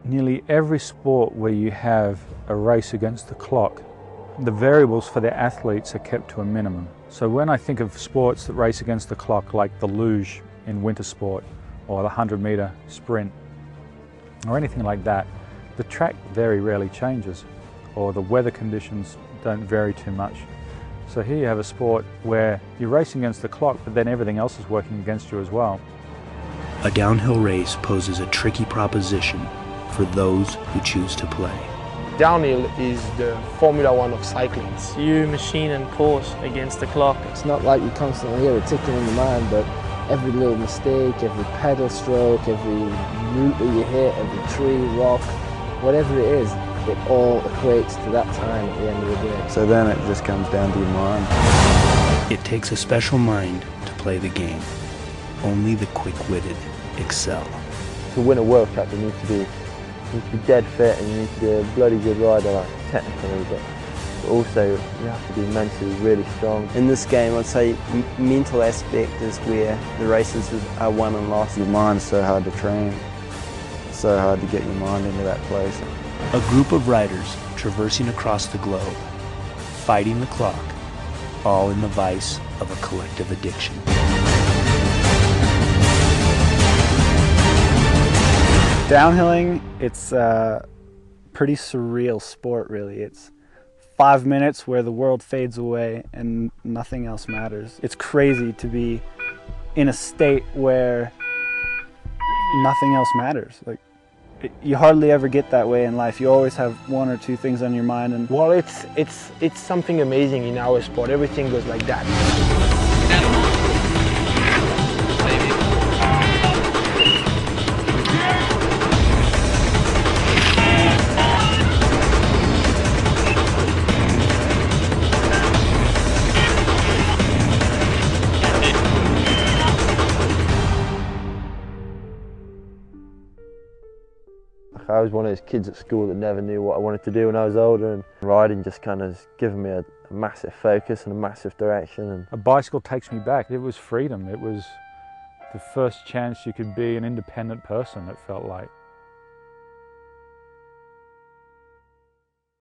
Nearly every sport where you have a race against the clock, the variables for the athletes are kept to a minimum. So when I think of sports that race against the clock, like the luge in winter sport, or the 100-meter sprint, or anything like that, the track very rarely changes, or the weather conditions don't vary too much. So here you have a sport where you're racing against the clock, but then everything else is working against you as well. A downhill race poses a tricky proposition for those who choose to play. Downhill is the Formula One of cycling. You machine and pause against the clock. It's not like you constantly hear it ticking in the mind, but every little mistake, every pedal stroke, every route that you hit, every tree, rock, whatever it is, it all equates to that time at the end of the day. So then it just comes down to your mind. It takes a special mind to play the game. Only the quick-witted excel. To win a World Cup, you need to be dead fit and you need to be a bloody good rider, like, technically, but also you have to be mentally really strong. In this game, I'd say mental aspect is where the races are won and lost. Your mind's so hard to train. It's so hard to get your mind into that place. A group of riders traversing across the globe, fighting the clock, all in the vice of a collective addiction. Downhilling, it's a pretty surreal sport, really. It's 5 minutes where the world fades away and nothing else matters. It's crazy to be in a state where nothing else matters. Like, you hardly ever get that way in life. You always have one or two things on your mind. And well, it's something amazing in our sport. Everything goes like that. I was one of those kids at school that never knew what I wanted to do when I was older, and riding just kind of given me a massive focus and a massive direction. And a bicycle takes me back. It was freedom. It was the first chance you could be an independent person, it felt like.